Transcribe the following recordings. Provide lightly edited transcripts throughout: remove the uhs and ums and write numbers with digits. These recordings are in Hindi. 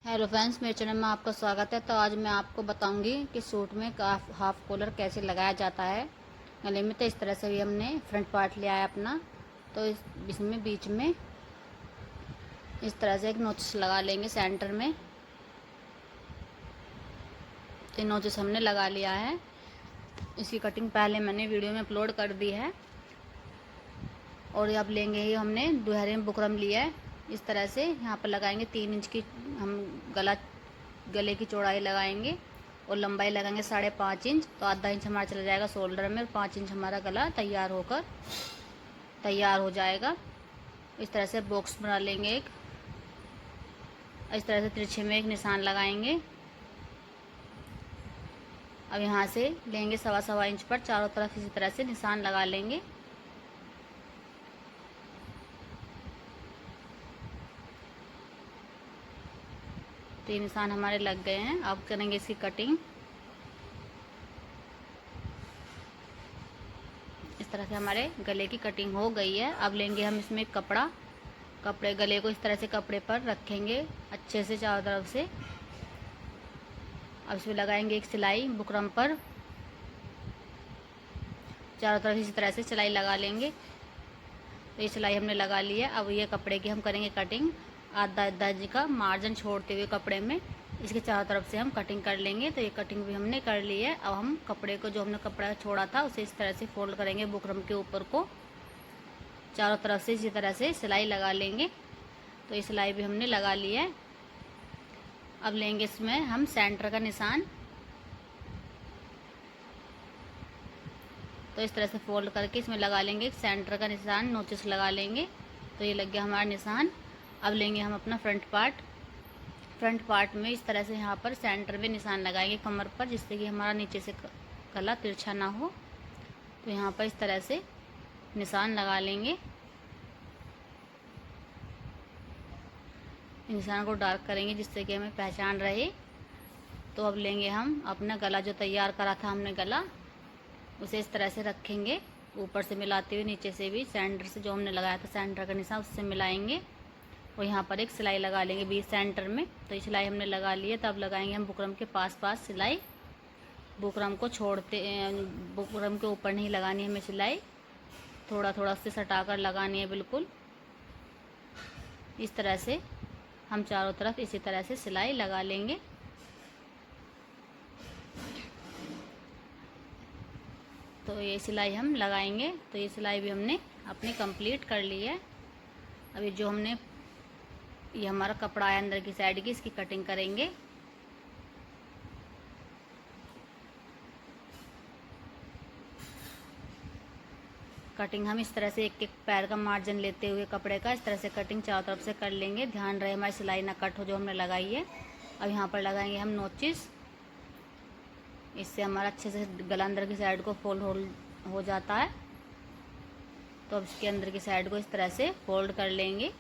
हेलो फ्रेंड्स, मेरे चैनल में आपका स्वागत है। तो आज मैं आपको बताऊंगी कि सूट में हाफ कॉलर कैसे लगाया जाता है गले में। तो इस तरह से भी हमने फ्रंट पार्ट लिया है अपना। तो इसमें बीच में इस तरह से एक नोचिस लगा लेंगे सेंटर में। तो नोचिस हमने लगा लिया है। इसकी कटिंग पहले मैंने वीडियो में अपलोड कर दी है। और अब लेंगे ही हमने दुहरे में बुकरम लिया है। इस तरह से यहाँ पर लगाएंगे 3 इंच की हम गले की चौड़ाई लगाएंगे और लंबाई लगाएंगे 5.5 इंच। तो आधा इंच हमारा चला जाएगा शोल्डर में और 5 इंच हमारा गला तैयार हो जाएगा। इस तरह से बॉक्स बना लेंगे एक। इस तरह से तिरछे में एक निशान लगाएंगे। अब यहाँ से लेंगे 1.25 इंच पर चारों तरफ इसी तरह से निशान लगा लेंगे। तो ये निशान हमारे लग गए हैं। अब करेंगे इसकी कटिंग। इस तरह से हमारे गले की कटिंग हो गई है। अब लेंगे हम इसमें कपड़े गले को इस तरह से कपड़े पर रखेंगे अच्छे से चारों तरफ से। अब इसमें लगाएंगे एक सिलाई बुकरम पर। चारों तरफ इसी तरह से सिलाई लगा लेंगे। तो ये सिलाई हमने लगा ली है। अब ये कपड़े की हम करेंगे कटिंग। आधा इंच का मार्जिन छोड़ते हुए कपड़े में इसके चारों तरफ से हम कटिंग कर लेंगे। तो ये कटिंग भी हमने कर ली है। अब हम कपड़े को, जो हमने कपड़ा छोड़ा था, उसे इस तरह से फोल्ड करेंगे बुकरम के ऊपर को। चारों तरफ से इसी तरह से सिलाई लगा लेंगे। तो ये सिलाई भी हमने लगा ली है। अब लेंगे इसमें हम सेंटर का निशान। तो इस तरह से फोल्ड करके इसमें लगा लेंगे एक सेंटर का निशान, नोचिस लगा लेंगे। तो ये लग गया हमारा निशान। अब लेंगे हम अपना फ्रंट पार्ट में इस तरह से यहाँ पर सेंटर में निशान लगाएंगे कमर पर, जिससे कि हमारा नीचे से गला तिरछा ना हो। तो यहाँ पर इस तरह से निशान लगा लेंगे। निशान को डार्क करेंगे जिससे कि हमें पहचान रहे। तो अब लेंगे हम अपना गला, जो तैयार करा था हमने गला, उसे इस तरह से रखेंगे ऊपर से मिलाते हुए, नीचे से भी सेंटर से जो हमने लगाया था सेंटर का निशान उससे मिलाएंगे। और यहाँ पर एक सिलाई लगा लेंगे बीच सेंटर में। तो ये सिलाई हमने लगा ली है। तब लगाएंगे हम बुकरम के पास सिलाई। बुकरम को बुकरम के ऊपर नहीं लगानी हमें सिलाई, थोड़ा थोड़ा उससे सटाकर लगानी है बिल्कुल। इस तरह से हम चारों तरफ इसी तरह से सिलाई लगा लेंगे। तो ये सिलाई हम लगाएंगे। तो ये सिलाई भी हमने अपनी कंप्लीट कर ली है। अभी जो हमने ये हमारा कपड़ा है अंदर की साइड की, इसकी कटिंग करेंगे। कटिंग हम इस तरह से एक पैर का मार्जिन लेते हुए कपड़े का इस तरह से कटिंग चारों तरफ से कर लेंगे। ध्यान रहे हमारी सिलाई ना कट हो जो हमने लगाई है। अब यहाँ पर लगाएंगे हम नोचिस। इससे हमारा अच्छे से गला अंदर की साइड को फोल्ड हो जाता है। तो अब इसके अंदर की साइड को इस तरह से फोल्ड कर लेंगे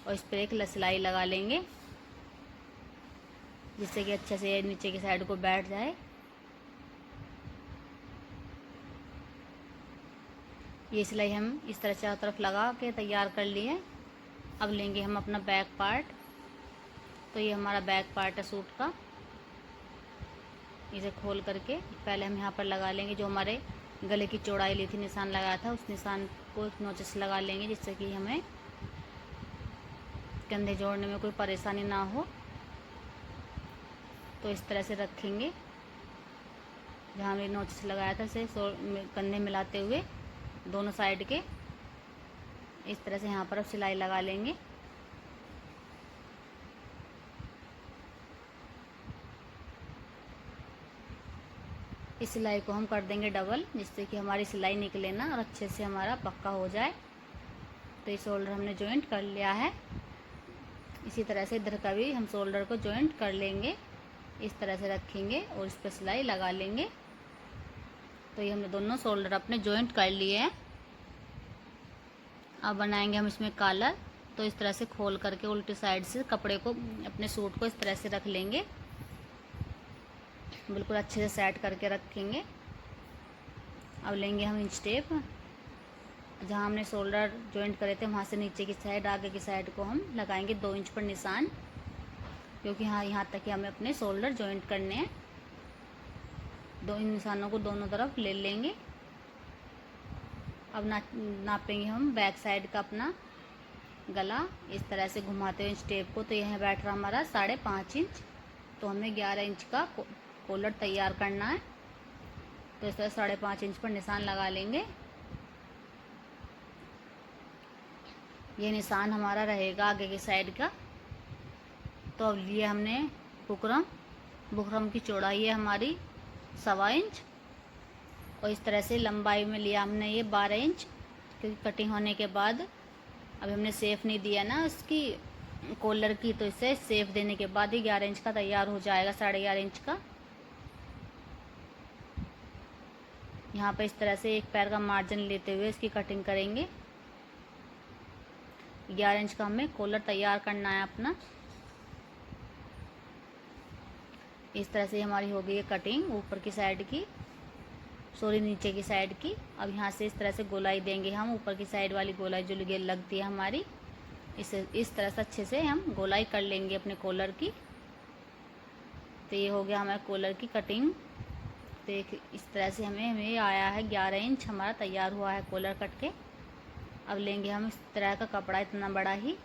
और इस पर एक सिलाई लगा लेंगे, जिससे कि अच्छे से नीचे की साइड को बैठ जाए। ये सिलाई हम इस तरह चारों तरफ लगा के तैयार कर ली है। अब लेंगे हम अपना बैक पार्ट। तो ये हमारा बैक पार्ट है सूट का। इसे खोल करके पहले हम यहाँ पर लगा लेंगे जो हमारे गले की चौड़ाई ली थी, निशान लगाया था, उस निशान को एक नोचिस लगा लेंगे, जिससे कि हमें कंधे जोड़ने में कोई परेशानी ना हो। तो इस तरह से रखेंगे। जहाँ हमने नोचिस लगाया था इसे कंधे मिलाते हुए दोनों साइड के इस तरह से यहाँ पर अब सिलाई लगा लेंगे। इस सिलाई को हम कर देंगे डबल, जिससे कि हमारी सिलाई निकले ना और अच्छे से हमारा पक्का हो जाए। तो ये शोल्डर हमने जॉइंट कर लिया है। इसी तरह से इधर का भी हम शोल्डर को जॉइंट कर लेंगे। इस तरह से रखेंगे और इस पर सिलाई लगा लेंगे। तो ये हमने दोनों शोल्डर अपने जॉइंट कर लिए हैं। अब बनाएंगे हम इसमें कॉलर। तो इस तरह से खोल करके उल्टी साइड से कपड़े को, अपने सूट को इस तरह से रख लेंगे, बिल्कुल अच्छे से सेट करके रखेंगे। अब लेंगे हम इंच टेप। जहाँ हमने शोल्डर जॉइंट करे थे वहाँ से नीचे की साइड, आगे की साइड को हम लगाएंगे 2 इंच पर निशान। क्योंकि हाँ यहाँ तक कि हमें अपने शोल्डर जॉइंट करने हैं। दो इन निशानों को दोनों तरफ ले लेंगे। अब नापेंगे हम बैक साइड का अपना गला इस तरह से घुमाते हुए इंच टेप को। तो यह बैठ रहा हमारा 5.5 इंच। तो हमें 11 इंच का कॉलर तैयार करना है। तो इस तरह 5.5 इंच पर निशान लगा लेंगे। ये निशान हमारा रहेगा आगे की साइड का। तो अब लिए हमने बुकरम। बुकरम की चौड़ाई है हमारी 1.25 इंच और इस तरह से लंबाई में लिया हमने ये 12 इंच, क्योंकि कटिंग होने के बाद अभी हमने सेफ नहीं दिया ना उसकी कॉलर की, तो इसे सेफ देने के बाद ही 11 इंच का तैयार हो जाएगा, 11.5 इंच का। यहाँ पर इस तरह से एक पैर का मार्जिन लेते हुए इसकी कटिंग करेंगे। 11 इंच का हमें कॉलर तैयार करना है अपना। इस तरह से हमारी हो गई है कटिंग ऊपर की साइड की, सॉरी नीचे की साइड की। अब यहाँ से इस तरह से गोलाई देंगे हम, ऊपर की साइड वाली गोलाई जो लगती है हमारी, इस तरह से अच्छे से हम गोलाई कर लेंगे अपने कॉलर की। तो ये हो गया हमारे कॉलर की कटिंग। तो इस तरह से हमें आया है 11 इंच हमारा तैयार हुआ है कॉलर कट के। अब लेंगे हम इस तरह का कपड़ा, इतना बड़ा ही।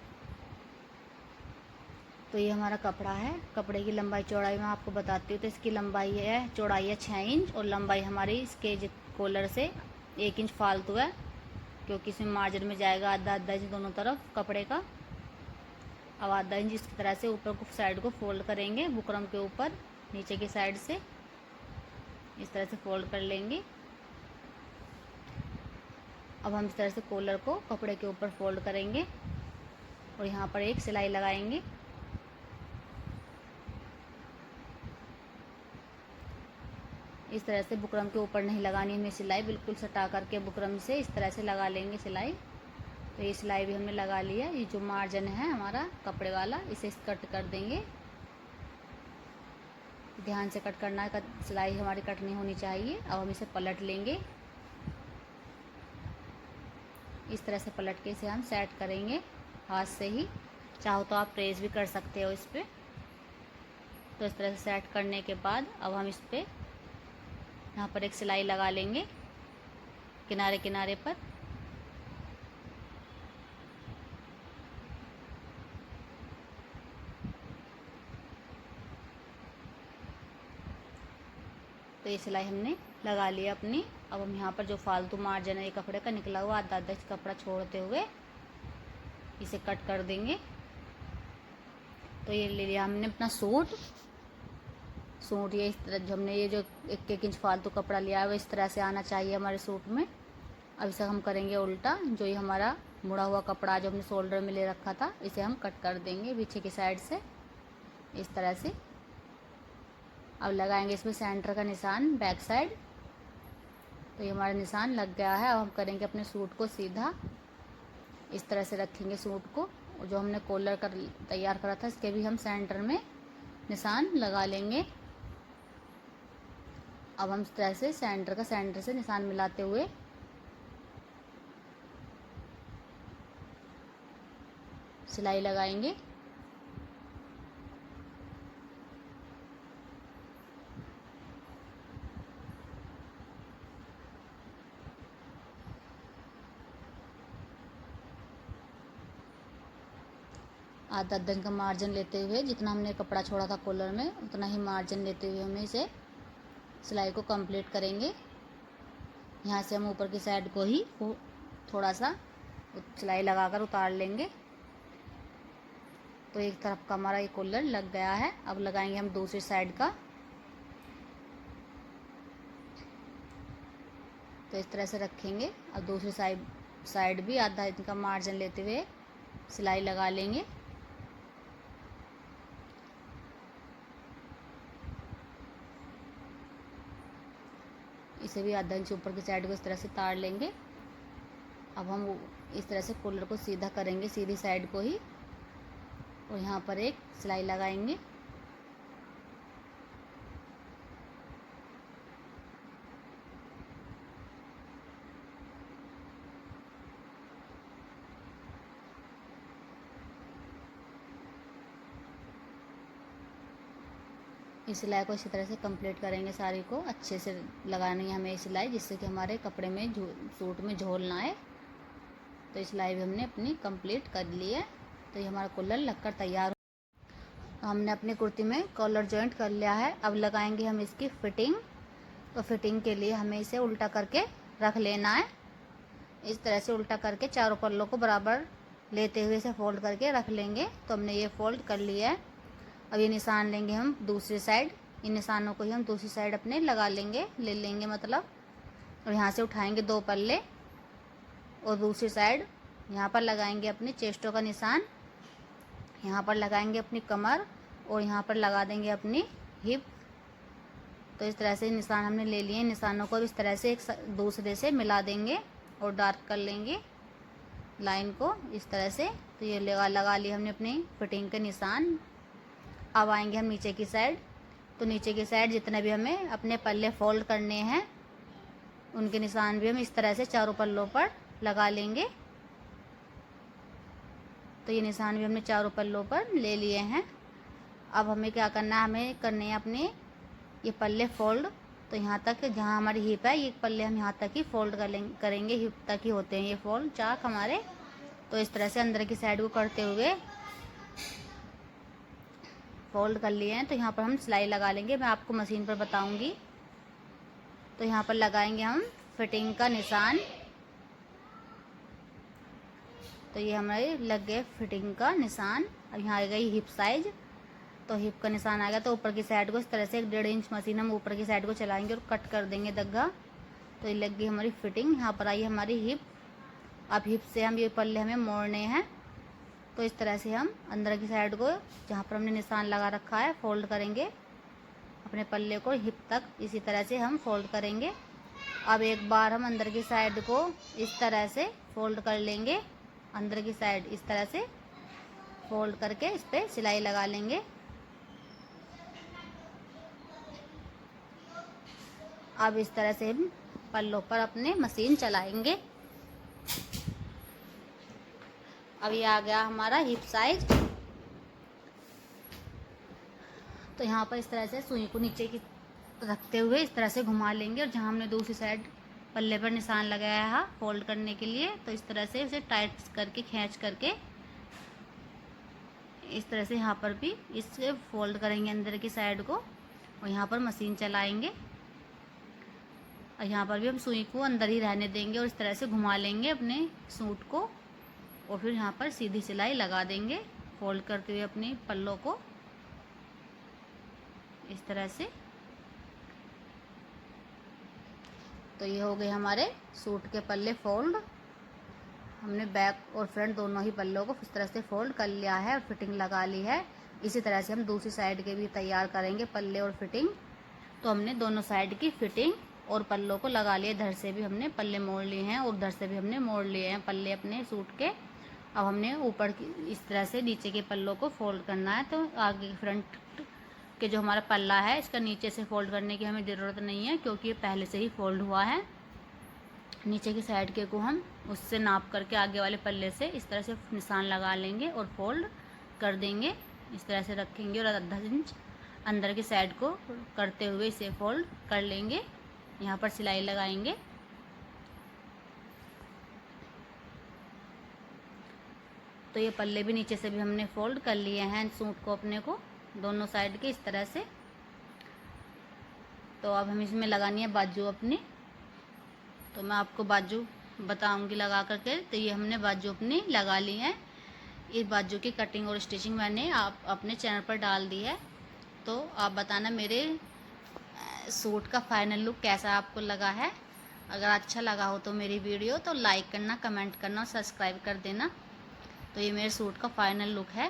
तो ये हमारा कपड़ा है। कपड़े की लंबाई चौड़ाई मैं आपको बताती हूँ। तो इसकी लंबाई है, चौड़ाई है 6 इंच और लंबाई हमारी इसके कॉलर से 1 इंच फालतू है, क्योंकि इसमें मार्जिन में जाएगा आधा इंच दोनों तरफ कपड़े का। अब आधा इंच इस तरह से ऊपर को साइड को फोल्ड करेंगे, बुकरम के ऊपर नीचे की साइड से इस तरह से फोल्ड कर लेंगे। अब हम इस तरह से कॉलर को कपड़े के ऊपर फोल्ड करेंगे और यहाँ पर एक सिलाई लगाएंगे। इस तरह से बुकरम के ऊपर नहीं लगानी हमें सिलाई, बिल्कुल सटा करके बुकरम से इस तरह से लगा लेंगे सिलाई। तो ये सिलाई भी हमने लगा लिया। ये जो मार्जिन है हमारा कपड़े वाला, इसे कट कर देंगे। ध्यान से कट करना है, सिलाई हमारी कट नहीं होनी चाहिए। अब हम इसे पलट लेंगे। इस तरह से पलट के इसे हम सेट करेंगे हाथ से ही, चाहो तो आप प्रेस भी कर सकते हो इस पर। तो इस तरह से सेट करने के बाद अब हम इस पर यहाँ पर एक सिलाई लगा लेंगे किनारे किनारे पर। तो ये सिलाई हमने लगा लिया अपनी। अब हम यहाँ पर जो फालतू मार्जिन है ये कपड़े का निकला हुआ आधा कपड़ा छोड़ते हुए इसे कट कर देंगे। तो ये ले लिया हमने अपना सूट। ये इस तरह हमने ये जो 1-1 इंच फालतू कपड़ा लिया है वो इस तरह से आना चाहिए हमारे सूट में। अब इसे हम करेंगे उल्टा। जो ये हमारा मुड़ा हुआ कपड़ा जो हमने शोल्डर में ले रखा था, इसे हम कट कर देंगे पीछे की साइड से इस तरह से। अब लगाएंगे इसमें सेंटर का निशान बैक साइड। तो ये हमारा निशान लग गया है। अब हम करेंगे अपने सूट को सीधा, इस तरह से रखेंगे सूट को। और जो हमने कॉलर कर तैयार करा था इसके भी हम सेंटर में निशान लगा लेंगे। अब हम इस तरह से सेंटर से निशान मिलाते हुए सिलाई लगाएंगे। आधा इंच का मार्जिन लेते हुए, जितना हमने कपड़ा छोड़ा था कॉलर में उतना ही मार्जिन लेते हुए हमें इसे सिलाई को कंप्लीट करेंगे। यहाँ से हम ऊपर की साइड को ही थोड़ा सा सिलाई लगाकर उतार लेंगे। तो एक तरफ का हमारा ये कॉलर लग गया है। अब लगाएंगे हम दूसरी साइड का। तो इस तरह से रखेंगे। अब दूसरी साइड भी आधा इंच का मार्जिन लेते हुए सिलाई लगा लेंगे। इसे भी आधा इंच ऊपर की साइड को इस तरह से तार लेंगे। अब हम इस तरह से कॉलर को सीधा करेंगे, सीधी साइड को ही, और यहाँ पर एक सिलाई लगाएंगे। इस सिलाई को इसी तरह से कंप्लीट करेंगे। साड़ी को अच्छे से लगानी है हमें ये सिलाई, जिससे कि हमारे कपड़े में सूट में झोल ना आए। तो इस सिलाई भी हमने अपनी कंप्लीट कर ली है। तो ये हमारा कॉलर लगकर तैयार हो। हमने अपनी कुर्ती में कॉलर जॉइंट कर लिया है। अब लगाएंगे हम इसकी फिटिंग। तो फिटिंग के लिए हमें इसे उल्टा करके रख लेना है। इस तरह से उल्टा करके चारों पल्लों को बराबर लेते हुए इसे फोल्ड करके रख लेंगे। तो हमने ये फोल्ड कर लिया है। अब ये निशान लेंगे हम दूसरी साइड। इन निशानों को ही हम दूसरी साइड अपने लगा लेंगे, ले लेंगे मतलब। और यहाँ से उठाएंगे 2 पल्ले और दूसरी साइड यहाँ पर लगाएंगे अपने चेस्टों का निशान, यहाँ पर लगाएंगे अपनी कमर और यहाँ पर लगा देंगे अपनी हिप। तो इस तरह से निशान हमने ले लिए। निशानों को इस तरह से एक दूसरे से मिला देंगे और डार्क कर लेंगे लाइन को इस तरह से। तो ये लगा लिए हमने अपनी फिटिंग के निशान। अब आएंगे हम नीचे की साइड। तो नीचे की साइड जितने भी हमें अपने पल्ले फोल्ड करने हैं उनके निशान भी हम इस तरह से चारों पल्लों पर लगा लेंगे। तो ये निशान भी हमने चारों पल्लों पर ले लिए हैं। अब हमें क्या करना है, हमें करने हैं अपने ये पल्ले फोल्ड। तो यहाँ तक जहाँ हमारी हिप है ये पल्ले हम यहाँ तक ही फोल्ड करेंगे। हिप तक ही होते हैं ये फोल्ड चाक हमारे। तो इस तरह से अंदर की साइड को करते हुए फोल्ड कर लिए हैं। तो यहाँ पर हम सिलाई लगा लेंगे, मैं आपको मशीन पर बताऊंगी। तो यहाँ पर लगाएंगे हम फिटिंग का निशान। तो ये हमारे लग गए फिटिंग का निशान। अब यहाँ आ गई हिप साइज। तो हिप का निशान आ गया। तो ऊपर की साइड को इस तरह से 1.5 इंच मशीन हम ऊपर की साइड को चलाएंगे और कट कर देंगे धागा। तो ये लग गई हमारी फिटिंग। यहाँ पर आई हमारी हिप। अब हिप से हम ये पल्ले हमें मोड़ने हैं। तो इस तरह से हम अंदर की साइड को जहाँ पर हमने निशान लगा रखा है फोल्ड करेंगे अपने पल्ले को हिप तक। इसी तरह से हम फोल्ड करेंगे। अब एक बार हम अंदर की साइड को इस तरह से फोल्ड कर लेंगे। अंदर की साइड इस तरह से फोल्ड करके इस पर सिलाई लगा लेंगे। अब इस तरह से हम पल्लों पर अपने मशीन चलाएंगे। अब ये आ गया हमारा हिप साइज। तो यहाँ पर इस तरह से सुई को नीचे की रखते हुए इस तरह से घुमा लेंगे। और जहाँ हमने दूसरी साइड पल्ले पर निशान लगाया है फोल्ड करने के लिए, तो इस तरह से उसे टाइट करके खींच करके इस तरह से यहाँ पर भी इससे फोल्ड करेंगे अंदर की साइड को और यहाँ पर मशीन चलाएंगे। और यहाँ पर भी हम सुई को अंदर ही रहने देंगे और इस तरह से घुमा लेंगे अपने सूट को। और फिर यहाँ पर सीधी सिलाई लगा देंगे फोल्ड करते हुए अपनी पल्लों को इस तरह से। तो ये हो गए हमारे सूट के पल्ले फोल्ड। हमने बैक और फ्रंट दोनों ही पल्लों को इस तरह से फोल्ड कर लिया है और फिटिंग लगा ली है। इसी तरह से हम दूसरी साइड के भी तैयार करेंगे पल्ले और फिटिंग। तो हमने दोनों साइड की फिटिंग और पल्लों को लगा लिए। इधर से भी हमने पल्ले मोड़ लिए हैं और उधर से भी हमने मोड़ लिए हैं पल्ले अपने सूट के। अब हमने ऊपर की इस तरह से नीचे के पल्लों को फोल्ड करना है। तो आगे फ्रंट के जो हमारा पल्ला है इसका नीचे से फोल्ड करने की हमें ज़रूरत नहीं है, क्योंकि ये पहले से ही फोल्ड हुआ है। नीचे की साइड के को हम उससे नाप करके आगे वाले पल्ले से इस तरह से निशान लगा लेंगे और फोल्ड कर देंगे। इस तरह से रखेंगे और आधा इंच अंदर की साइड को करते हुए इसे फोल्ड कर लेंगे। यहाँ पर सिलाई लगाएंगे। तो ये पल्ले भी नीचे से भी हमने फोल्ड कर लिए हैं सूट को अपने को दोनों साइड के इस तरह से। तो अब हम इसमें लगानी है बाजू अपनी। तो मैं आपको बाजू बताऊंगी लगा करके। तो ये हमने बाजू अपनी लगा ली है। इस बाजू की कटिंग और स्टिचिंग मैंने आप अपने चैनल पर डाल दी है। तो आप बताना मेरे सूट का फाइनल लुक कैसा आपको लगा है। अगर अच्छा लगा हो तो मेरी वीडियो तो लाइक करना, कमेंट करना और सब्सक्राइब कर देना। तो ये मेरे सूट का फाइनल लुक है।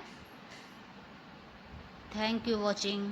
Thank you watching.